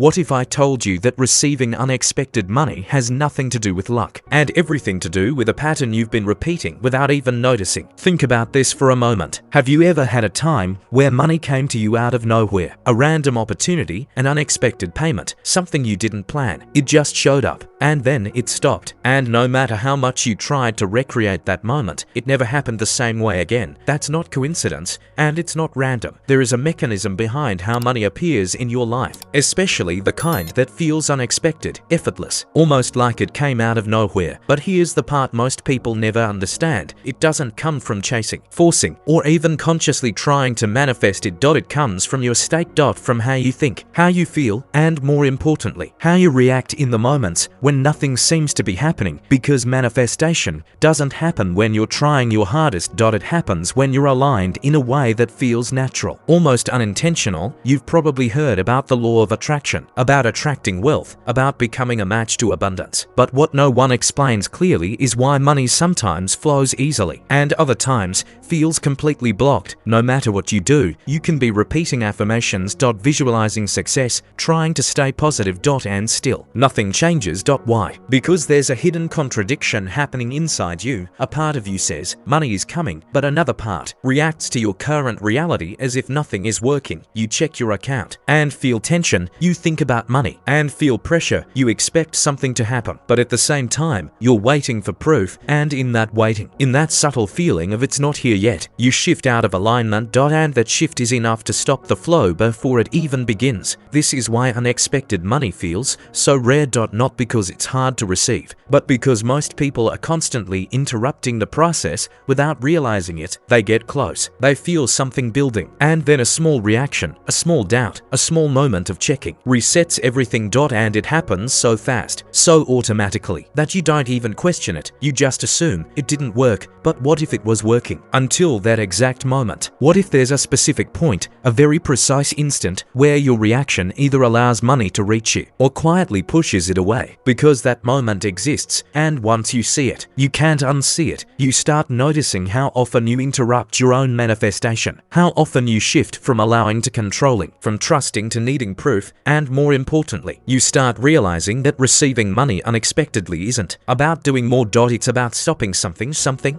What if I told you that receiving unexpected money has nothing to do with luck, and everything to do with a pattern you've been repeating without even noticing? Think about this for a moment. Have you ever had a time where money came to you out of nowhere? A random opportunity, an unexpected payment, something you didn't plan. It just showed up, and then it stopped. And no matter how much you tried to recreate that moment, it never happened the same way again. That's not coincidence, and it's not random. There is a mechanism behind how money appears in your life, especially the kind that feels unexpected, effortless, almost like it came out of nowhere. But here's the part most people never understand. It doesn't come from chasing, forcing, or even consciously trying to manifest it. It comes from your state. From how you think, how you feel, and more importantly, how you react in the moments when nothing seems to be happening. Because manifestation doesn't happen when you're trying your hardest. It happens when you're aligned in a way that feels natural, almost unintentional. You've probably heard about the law of attraction, about attracting wealth, about becoming a match to abundance. But what no one explains clearly is why money sometimes flows easily and other times feels completely blocked. No matter what you do, you can be repeating affirmations, visualizing success, trying to stay positive, and still nothing changes. Why? Because there's a hidden contradiction happening inside you. A part of you says money is coming, but another part reacts to your current reality as if nothing is working. You check your account and feel tension. You think about money and feel pressure. You expect something to happen, but at the same time, you're waiting for proof. And in that waiting, in that subtle feeling of it's not here yet, you shift out of alignment. And that shift is enough to stop the flow before it even begins. This is why unexpected money feels so rare. Not because it's hard to receive, but because most people are constantly interrupting the process without realizing it. They get close, they feel something building, and then a small reaction, a small doubt, a small moment of checking resets everything. And it happens so fast, so automatically, that you don't even question it. You just assume it didn't work. But what if it was working? Until that exact moment. What if there's a specific point, a very precise instant, where your reaction either allows money to reach you or quietly pushes it away? Because that moment exists, and once you see it, you can't unsee it. You start noticing how often you interrupt your own manifestation, how often you shift from allowing to controlling, from trusting to needing proof, and more importantly, you start realizing that receiving money unexpectedly isn't about doing more. It's about stopping something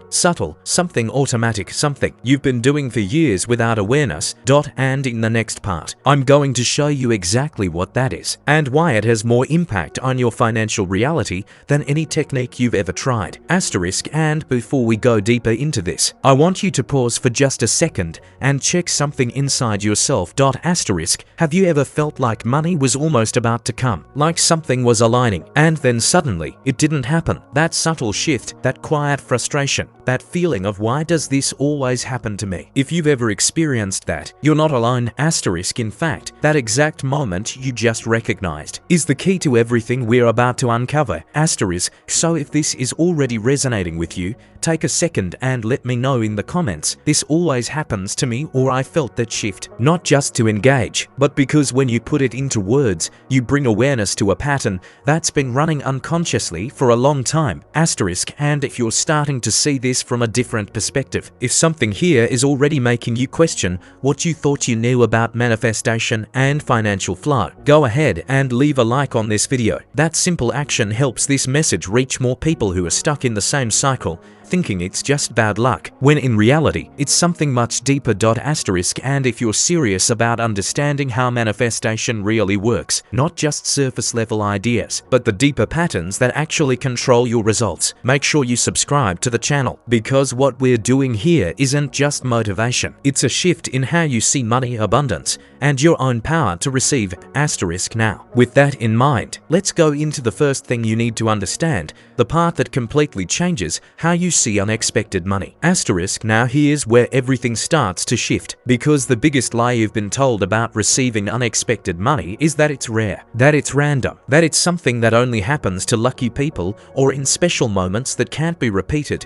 subtle, something automatic, something you've been doing for years without awareness. And in the next part, I'm going to show you exactly what that is and why it has more impact on your financial reality than any technique you've ever tried. And before we go deeper into this, I want you to pause for just a second and check something inside yourself. Have you ever felt like money was almost about to come, like something was aligning, and then suddenly it didn't happen? That subtle shift, that quiet frustration, that feeling of why does this always happen to me? If you've ever experienced that, you're not alone. In fact, that exact moment you just recognized is the key to everything we're about to uncover. So if this is already resonating with you, take a second and let me know in the comments. This always happens to me, or I felt that shift. Not just to engage, but because when you put it into words, you bring awareness to a pattern that's been running unconsciously for a long time. And if you're starting to see this from a different perspective, if something here is already making you question what you thought you knew about manifestation and financial flow, go ahead and leave a like on this video. That simple action helps this message reach more people who are stuck in the same cycle, thinking it's just bad luck, when in reality, it's something much deeper. And if you're serious about understanding how manifestation really works, not just surface level ideas, but the deeper patterns that actually control your results, make sure you subscribe to the channel, because what we're doing here isn't just motivation. It's a shift in how you see money, abundance, and your own power to receive. Now, with that in mind, let's go into the first thing you need to understand, the part that completely changes how you see unexpected money. Now here's where everything starts to shift, because the biggest lie you've been told about receiving unexpected money is that it's rare, that it's random, that it's something that only happens to lucky people or in special moments that can't be repeated.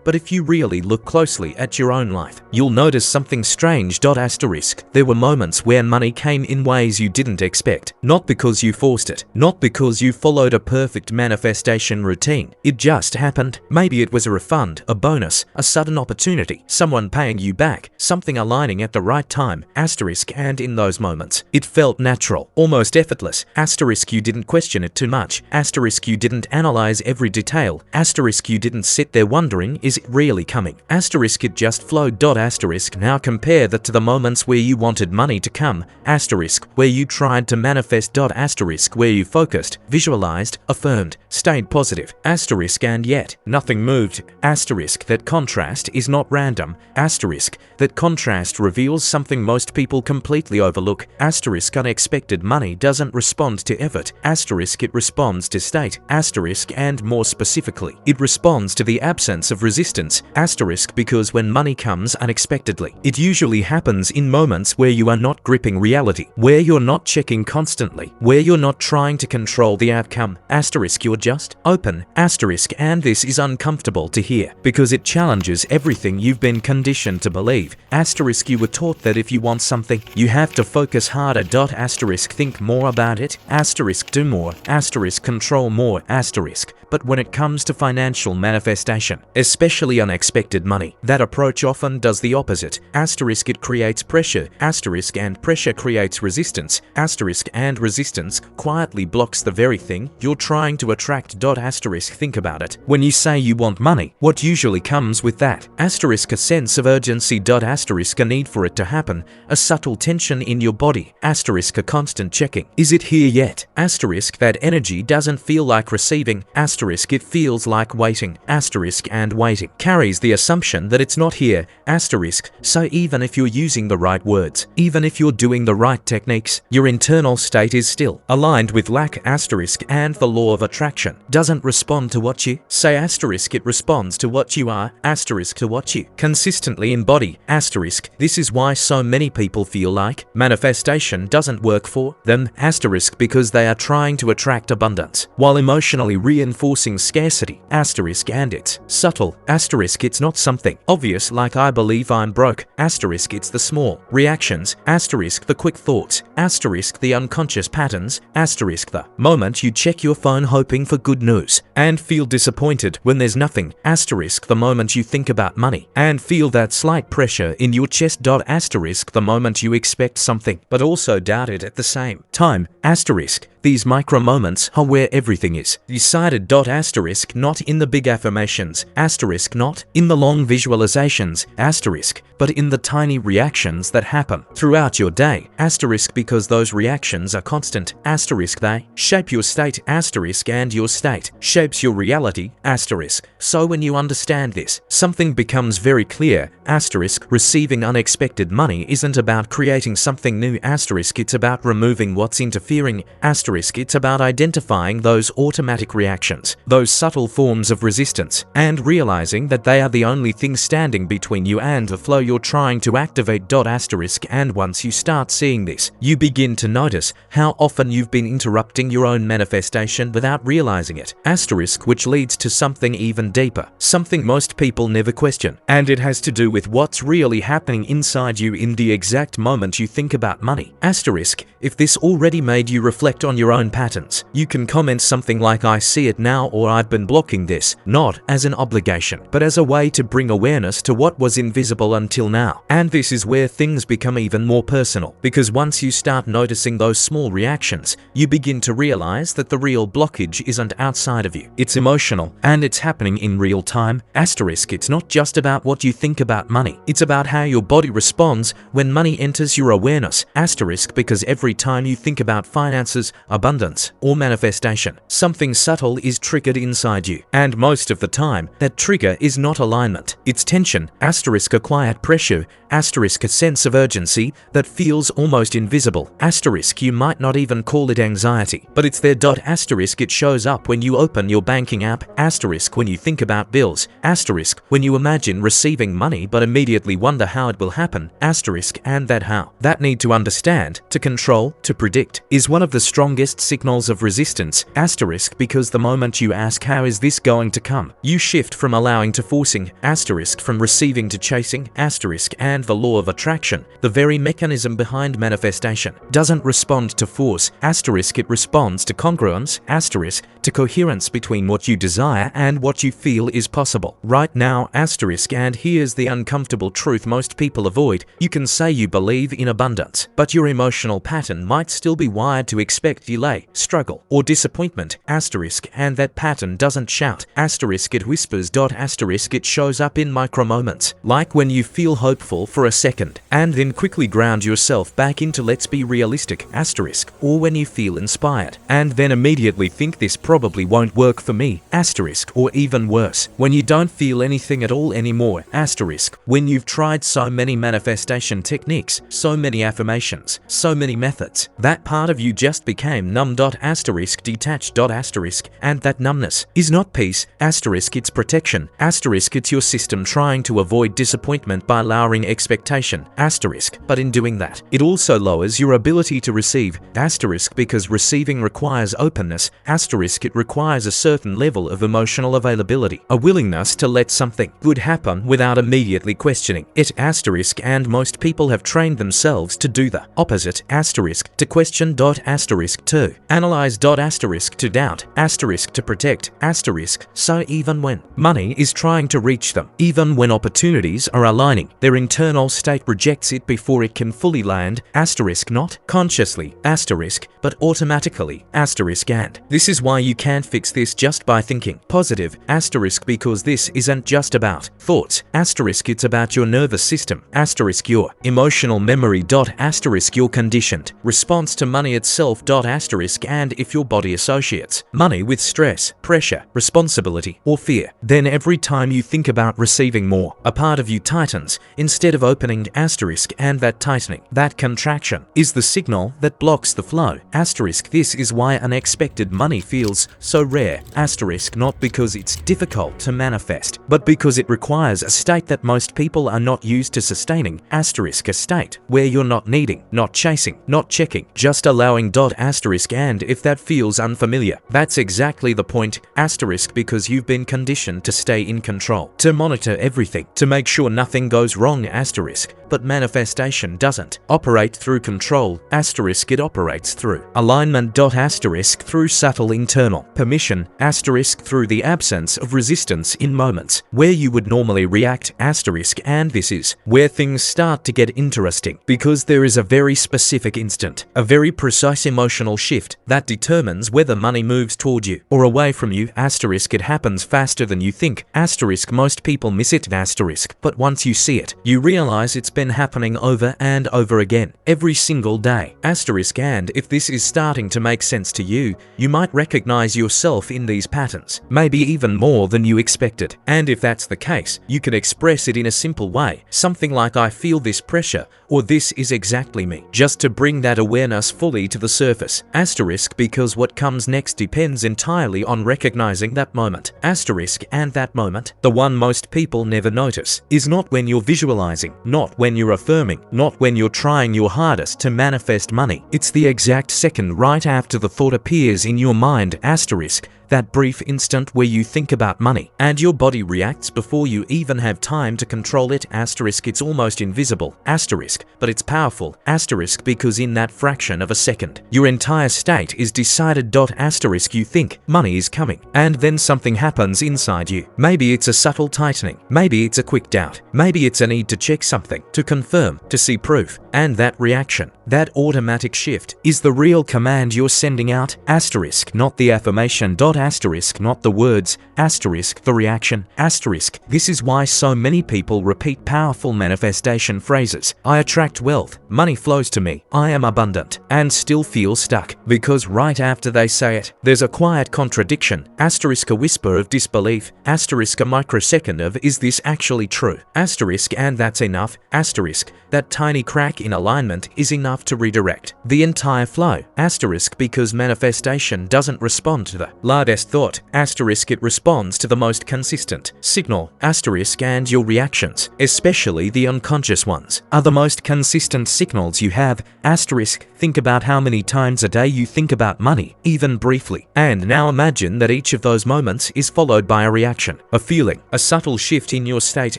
But if you really look closely at your own life, you'll notice something strange. There were moments where money came in ways you didn't expect, not because you forced it, not because you followed a perfect manifestation routine. It just happened. Maybe it was a refund, a bonus, a sudden opportunity, someone paying you back, something aligning at the right time, asterisk, and in those moments, it felt natural, almost effortless, asterisk, you didn't question it too much, asterisk, you didn't analyze every detail, asterisk, you didn't sit there wondering, is it really coming, asterisk, it just flowed, asterisk. Now compare that to the moments where you wanted money to come, asterisk, where you tried to manifest, asterisk, where you focused, visualized, affirmed, stayed positive, asterisk, and yet nothing moved, asterisk. That contrast is not random, asterisk. That contrast reveals something most people completely overlook, asterisk. Unexpected money doesn't respond to effort, asterisk, it responds to state, asterisk, and more specifically, it responds to the absence of resistance, asterisk, because when money comes unexpectedly, it usually happens in moments where you are not gripping reality, where you're not checking constantly, where you're not trying to control the outcome, asterisk, you're just open, asterisk. And this is uncomfortable to hear because it challenges everything you've been conditioned to believe, asterisk. You were taught that if you want something, you have to focus harder, asterisk, think more about it, asterisk, do more, asterisk, control more, asterisk. But when it comes to financial manifestation, especially unexpected money, that approach often does the opposite, asterisk. It creates pressure, asterisk, and pressure creates resistance, asterisk, and resistance quietly blocks the very thing you're trying to attract, asterisk. Think about it. When you say you want money, what usually comes with that, asterisk? A sense of urgency, asterisk, a need for it to happen, a subtle tension in your body, asterisk, a constant checking. Is it here yet? Asterisk. That energy doesn't feel like receiving, asterisk, it feels like waiting, asterisk, and waiting carries the assumption that it's not here, asterisk. So even if you're using the right words, even if you're doing the right techniques, your internal state is still aligned with lack, asterisk, and the law of attraction doesn't respond to what you say, asterisk, it responds to what you are, asterisk, to what you consistently embody, asterisk. This is why so many people feel like manifestation doesn't work for them, asterisk, because they are trying to attract abundance while emotionally reinforcing scarcity, asterisk, and it's subtle, asterisk. It's not something obvious like I believe I'm broke, asterisk. It's the small reactions, asterisk, the quick thoughts, asterisk, the unconscious patterns, asterisk, the moment you check your phone hoping for good news and feel disappointed when there's nothing, asterisk, the moment you think about money and feel that slight pressure in your chest, asterisk, the moment you expect something but also doubt it at the same time, asterisk. These micro moments are where everything is decided, asterisk, not in the big affirmations, asterisk, not in the long visualizations, asterisk, but in the tiny reactions that happen throughout your day, asterisk, because those reactions are constant, asterisk. They shape your state, asterisk, and your state shapes your reality, asterisk. So when you understand this, something becomes very clear, asterisk. Receiving unexpected money isn't about creating something new, asterisk, it's about removing what's interfering, asterisk. It's about identifying those automatic reactions, those subtle forms of resistance, and realizing that they are the only thing standing between you and the flow you're trying to activate, asterisk. And once you start seeing this, you begin to notice how often you've been interrupting your own manifestation without realizing it, asterisk, which leads to something even deeper, something most people never question, and it has to do with what's really happening inside you in the exact moment you think about money, asterisk. If this already made you reflect on your own patterns, you can comment something like I see it now or I've been blocking this, not as an obligation, but as a way to bring awareness to what was invisible until now. And this is where things become even more personal, because once you start noticing those small reactions, you begin to realize that the real blockage isn't outside of you, it's emotional, and it's happening in real time, asterisk. It's not just about what you think about money, it's about how your body responds when money enters your awareness, asterisk, because every time you think about finances, abundance, or manifestation, something subtle is triggered inside you, and most of the time, that trigger is not alignment, it's tension, asterisk, a quiet pressure, asterisk, a sense of urgency that feels almost invisible, asterisk. You might not even call it anxiety, but it's there, asterisk. It shows up when you open your banking app, asterisk, when you think about bills, asterisk, when you imagine receiving money but immediately wonder how it will happen, asterisk, and that how, that need to understand, to control, control, to predict, is one of the strongest signals of resistance, asterisk, because the moment you ask how is this going to come, you shift from allowing to forcing, asterisk, from receiving to chasing, asterisk, and the law of attraction, the very mechanism behind manifestation, doesn't respond to force, asterisk, it responds to congruence, asterisk, to coherence between what you desire and what you feel is possible right now, asterisk. And here's the uncomfortable truth most people avoid: you can say you believe in abundance, but your emotional pattern might still be wired to expect delay, struggle, or disappointment, asterisk, and that pattern doesn't shout, asterisk, it whispers, asterisk, it shows up in micro moments, like when you feel hopeful for a second and then quickly ground yourself back into let's be realistic, asterisk, or when you feel inspired and then immediately think this probably won't work for me, asterisk, or even worse, when you don't feel anything at all anymore, asterisk, when you've tried so many manifestation techniques, so many affirmations, so many methods, that part of you just became numb, asterisk, detached, asterisk, and that numbness is not peace, asterisk, it's protection, asterisk, it's your system trying to avoid disappointment by lowering expectation, asterisk, but in doing that, it also lowers your ability to receive, asterisk, because receiving requires openness, asterisk, it requires a certain level of emotional availability, a willingness to let something good happen without immediately questioning it, asterisk, and most people have trained themselves to do the opposite, asterisk, to question, asterisk, to analyze, asterisk, to doubt, asterisk, to protect, asterisk, so even when money is trying to reach them, even when opportunities are aligning, their internal state rejects it before it can fully land, asterisk, not consciously, asterisk, but automatically, asterisk. And this is why you can't fix this just by thinking positive, asterisk, because this isn't just about thoughts, asterisk, it's about your nervous system, asterisk, your emotional memory, asterisk, your conditioned response to money itself, asterisk, and if your body associates money with stress, pressure, responsibility, or fear, then every time you think about receiving more, a part of you tightens instead of opening, asterisk, and that tightening, that contraction, is the signal that blocks the flow, asterisk. This is why unexpected money feels so rare, asterisk, not because it's difficult to manifest, but because it requires a state that most people are not used to sustaining, asterisk, a state where you're not needing, not chasing, not checking, just allowing, asterisk, and if that feels unfamiliar, that's exactly the point, asterisk, because you've been conditioned to stay in control, to monitor everything, to make sure nothing goes wrong, asterisk, but manifestation doesn't operate through control, asterisk, it operates through alignment, asterisk, through subtle internal permission, asterisk, through the absence of resistance in moments where you would normally react, asterisk, and this is where things start to get interesting, because there is a very specific instant, a very precise emotional shift that determines whether money moves toward you or away from you, asterisk, it happens faster than you think, asterisk, most people miss it, asterisk, but once you see it, you realize it's been happening over and over again, every single day, asterisk, and if this is starting to make sense to you, you might recognize yourself in these patterns, maybe even more than you expected, and if that's the case, you can express it in a simple way, something like I feel this pressure, or this is exactly me, just to bring that awareness fully to the surface, asterisk, because what comes next depends entirely on recognizing that moment, asterisk, and that moment, the one most people never notice, is not when you're visualizing, not when you're affirming, not when you're trying your hardest to manifest money, it's the exact second right after the thought appears in your mind, asterisk, that brief instant where you think about money and your body reacts before you even have time to control it, asterisk, it's almost invisible, asterisk, but it's powerful, asterisk, because in that fraction of a second, your entire state is decided, asterisk, you think money is coming, and then something happens inside you. Maybe it's a subtle tightening, maybe it's a quick doubt, maybe it's a need to check something, to confirm, to see proof, and that reaction, that automatic shift, is the real command you're sending out, asterisk, not the affirmation, asterisk, not the words, asterisk, the reaction, asterisk. This is why so many people repeat powerful manifestation phrases, I attract wealth, money flows to me, I am abundant, and still feel stuck, because right after they say it, there's a quiet contradiction, asterisk, a whisper of disbelief, asterisk, a microsecond of is this actually true, asterisk, and that's enough, asterisk, that tiny crack in alignment is enough to redirect the entire flow, asterisk, because manifestation doesn't respond to the large hardest thought, asterisk it responds to the most consistent signal, asterisk and your reactions, especially the unconscious ones, are the most consistent signals you have, asterisk think about how many times a day you think about money, even briefly, and now imagine that each of those moments is followed by a reaction, a feeling, a subtle shift in your state,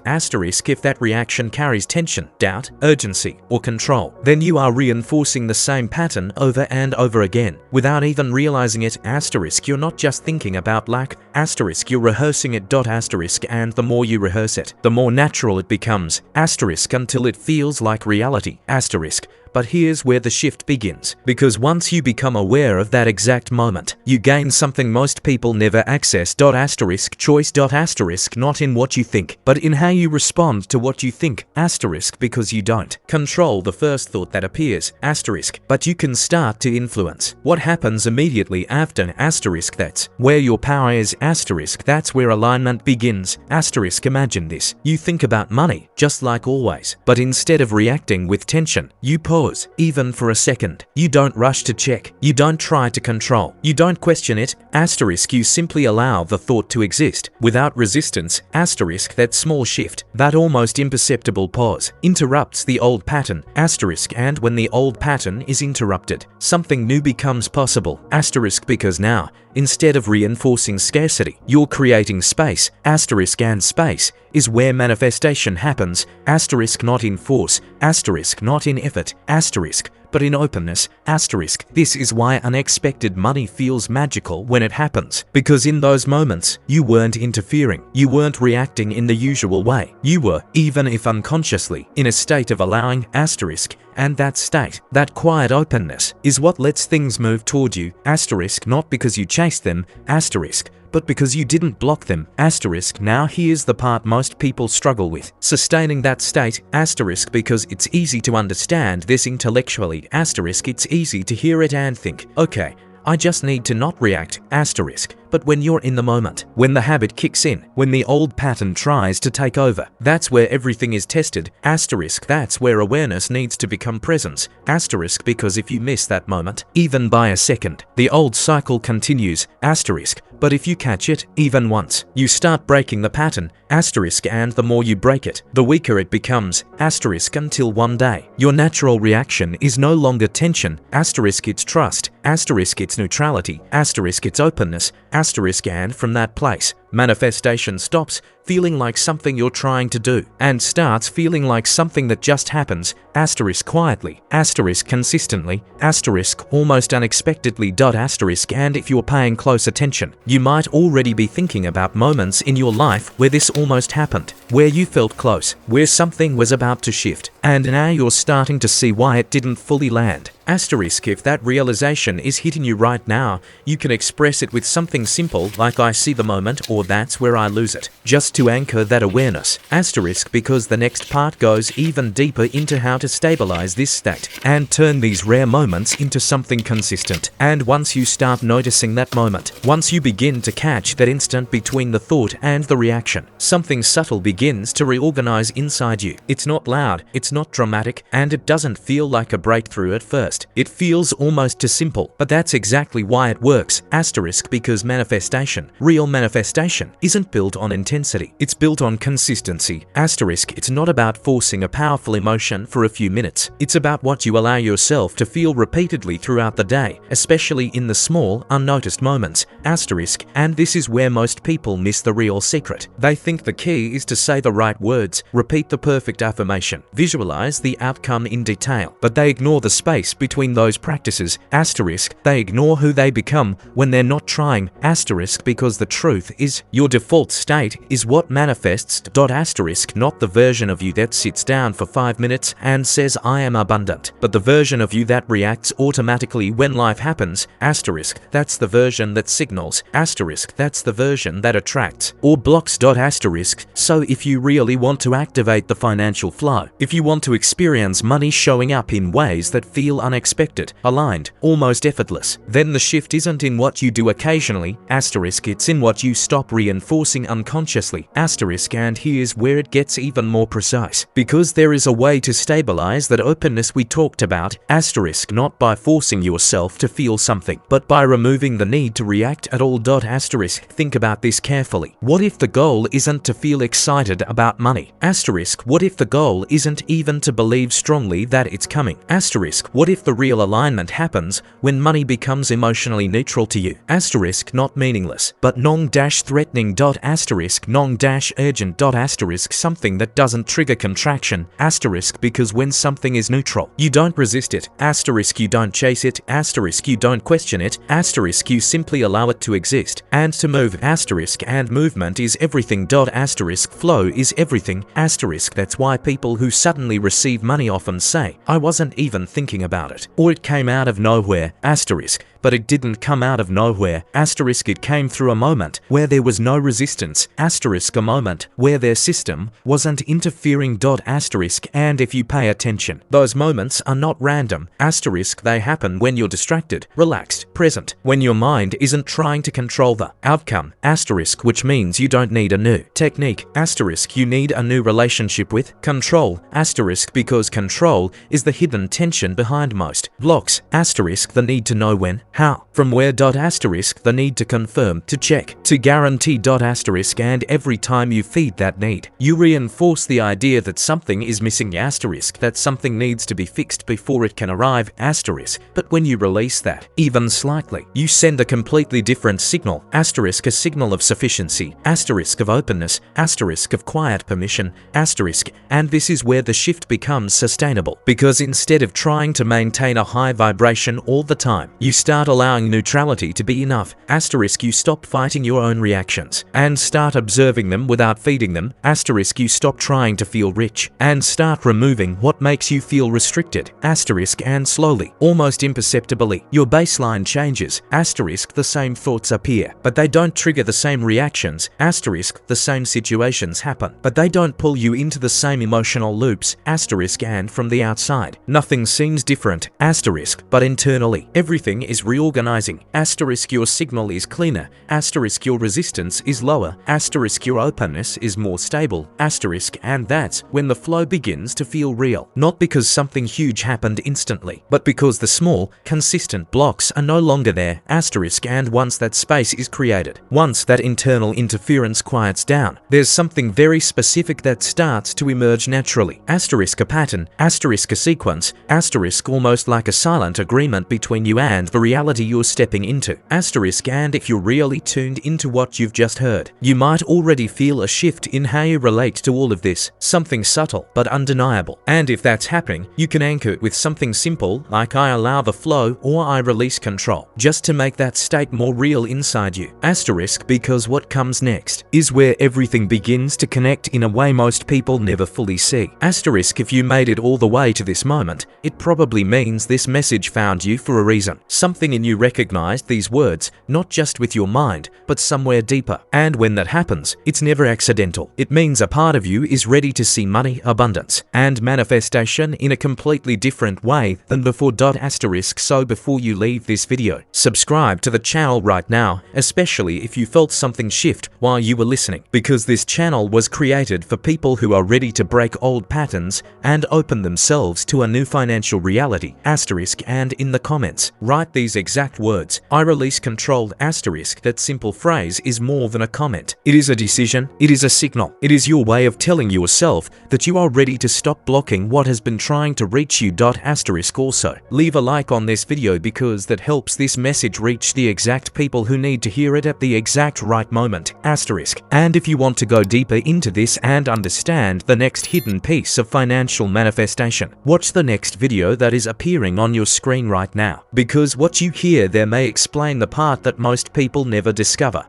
asterisk if that reaction carries tension, doubt, urgency, or control, then you are reinforcing the same pattern over and over again, without even realizing it, asterisk you're not just thinking about lack, asterisk you're rehearsing it, asterisk and the more you rehearse it, the more natural it becomes, asterisk until it feels like reality, asterisk. But here's where the shift begins, because once you become aware of that exact moment, you gain something most people never access, asterisk choice, asterisk not in what you think, but in how you respond to what you think, asterisk because you don't control the first thought that appears, asterisk, but you can start to influence what happens immediately after, asterisk that's where your power is, asterisk that's where alignment begins, asterisk imagine this, you think about money, just like always, but instead of reacting with tension, you pause, even for a second. You don't rush to check. You don't try to control. You don't question it, asterisk you simply allow the thought to exist, without resistance, asterisk that small shift, that almost imperceptible pause, interrupts the old pattern, asterisk and when the old pattern is interrupted, something new becomes possible, asterisk because now, instead of reinforcing scarcity, you're creating space, asterisk and space is where manifestation happens, asterisk not in force, asterisk not in effort, asterisk but in openness, asterisk. This is why unexpected money feels magical when it happens, because in those moments, you weren't interfering, you weren't reacting in the usual way, you were, even if unconsciously, in a state of allowing, asterisk, and that state, that quiet openness, is what lets things move toward you, asterisk not because you chased them, asterisk, but because you didn't block them, asterisk. Now here's the part most people struggle with, sustaining that state, asterisk because it's easy to understand this intellectually, asterisk it's easy to hear it and think, okay, I just need to not react, asterisk. But when you're in the moment, when the habit kicks in, when the old pattern tries to take over, that's where everything is tested, asterisk that's where awareness needs to become presence, asterisk because if you miss that moment, even by a second, the old cycle continues, asterisk. But if you catch it, even once, you start breaking the pattern, asterisk and the more you break it, the weaker it becomes, asterisk until one day, your natural reaction is no longer tension, asterisk it's trust, asterisk it's neutrality, asterisk it's openness, asterisk and from that place, manifestation stops feeling like something you're trying to do and starts feeling like something that just happens, asterisk quietly, asterisk consistently, asterisk almost unexpectedly, asterisk and if you're paying close attention, you might already be thinking about moments in your life where this almost happened, where you felt close, where something was about to shift, and now you're starting to see why it didn't fully land. Asterisk if that realization is hitting you right now, you can express it with something simple like I see the moment or that's where I lose it, just to anchor that awareness, asterisk because the next part goes even deeper into how to stabilize this state and turn these rare moments into something consistent. And once you start noticing that moment, once you begin to catch that instant between the thought and the reaction, something subtle begins to reorganize inside you. It's not loud, it's not dramatic, and it doesn't feel like a breakthrough at first. It feels almost too simple, but that's exactly why it works, asterisk because manifestation, real manifestation, isn't built on intensity, it's built on consistency, asterisk it's not about forcing a powerful emotion for a few minutes, it's about what you allow yourself to feel repeatedly throughout the day, especially in the small, unnoticed moments, asterisk, and this is where most people miss the real secret. They think the key is to say the right words, repeat the perfect affirmation, visualize the outcome in detail, but they ignore the space between those practices, asterisk, they ignore who they become when they're not trying, asterisk because the truth is, your default state is what manifests, asterisk not the version of you that sits down for 5 minutes and says I am abundant, but the version of you that reacts automatically when life happens, asterisk that's the version that signals, asterisk that's the version that attracts or blocks, asterisk. So if you really want to activate the financial flow, if you want to experience money showing up in ways that feel unexpected, aligned, almost effortless, then the shift isn't in what you do occasionally, asterisk it's in what you stop stop reinforcing unconsciously. Asterisk, and here's where it gets even more precise. Because there is a way to stabilize that openness we talked about. Asterisk, not by forcing yourself to feel something, but by removing the need to react at all. Asterisk, think about this carefully. What if the goal isn't to feel excited about money? Asterisk, what if the goal isn't even to believe strongly that it's coming? Asterisk, what if the real alignment happens when money becomes emotionally neutral to you? Asterisk, not meaningless, but non-threatening. Asterisk, non-urgent. Asterisk, something that doesn't trigger contraction. Asterisk, because when something is neutral, you don't resist it. Asterisk, you don't chase it. Asterisk, you don't question it. Asterisk, you simply allow it to exist and to move. Asterisk, and movement is everything. Asterisk, flow is everything. Asterisk, that's why people who suddenly receive money often say, I wasn't even thinking about it, or it came out of nowhere. Asterisk, but it didn't come out of nowhere. Asterisk, it came through a moment where there was no resistance. Asterisk, a moment where their system wasn't interfering. Asterisk, and if you pay attention, those moments are not random. Asterisk, they happen when you're distracted, relaxed, present, when your mind isn't trying to control the outcome. Asterisk, which means you don't need a new technique. Asterisk, you need a new relationship with control. Asterisk, because control is the hidden tension behind most blocks. Asterisk, the need to know when, how, from where. Asterisk, the need to confirm, to check, to guarantee. Asterisk, and every time you feed that need, you reinforce the idea that something is missing. Asterisk, that something needs to be fixed before it can arrive. Asterisk, but when you release that, even slightly, you send a completely different signal. Asterisk, a signal of sufficiency. Asterisk, of openness. Asterisk, of quiet permission. Asterisk, and this is where the shift becomes sustainable, because instead of trying to maintain a high vibration all the time, you start allowing neutrality to be enough. Asterisk, you stop fighting your own reactions and start observing them without feeding them. Asterisk, you stop trying to feel rich and start removing what makes you feel restricted. Asterisk, and slowly, almost imperceptibly, your baseline changes. Asterisk, the same thoughts appear, but they don't trigger the same reactions. Asterisk, the same situations happen, but they don't pull you into the same emotional loops. Asterisk, and from the outside, nothing seems different. Asterisk, but internally, everything is reorganizing. Asterisk, your signal is cleaner. Asterisk, your resistance is lower. Asterisk, your openness is more stable. Asterisk, and that's when the flow begins to feel real. Not because something huge happened instantly, but because the small, consistent blocks are no longer there. Asterisk, and once that space is created, once that internal interference quiets down, there's something very specific that starts to emerge naturally. Asterisk, a pattern. Asterisk, a sequence. Asterisk, almost like a silent agreement between you and the reality you're stepping into. Asterisk, and if you're really tuned into what you've just heard, you might already feel a shift in how you relate to all of this, something subtle but undeniable. And if that's happening, you can anchor it with something simple like I allow the flow or I release control, just to make that state more real inside you. Asterisk, because what comes next is where everything begins to connect in a way most people never fully see. Asterisk, if you made it all the way to this moment, it probably means this message found you for a reason. Something in you recognized these words, not just with your mind, but somewhere deeper. And when that happens, it's never accidental. It means a part of you is ready to see money, abundance, and manifestation in a completely different way than before. Asterisk, so before you leave this video, subscribe to the channel right now, especially if you felt something shift while you were listening, because this channel was created for people who are ready to break old patterns and open themselves to a new financial reality. Asterisk, and in the comments, write these exact words, I release control. Asterisk, that simple phrase is more than a comment. It is a decision. It is a signal. It is your way of telling yourself that you are ready to stop blocking what has been trying to reach you. Asterisk, also, leave a like on this video because that helps this message reach the exact people who need to hear it at the exact right moment. Asterisk, and if you want to go deeper into this and understand the next hidden piece of financial manifestation, watch the next video that is appearing on your screen right now, because what you hear there may explain the part that most people never discover.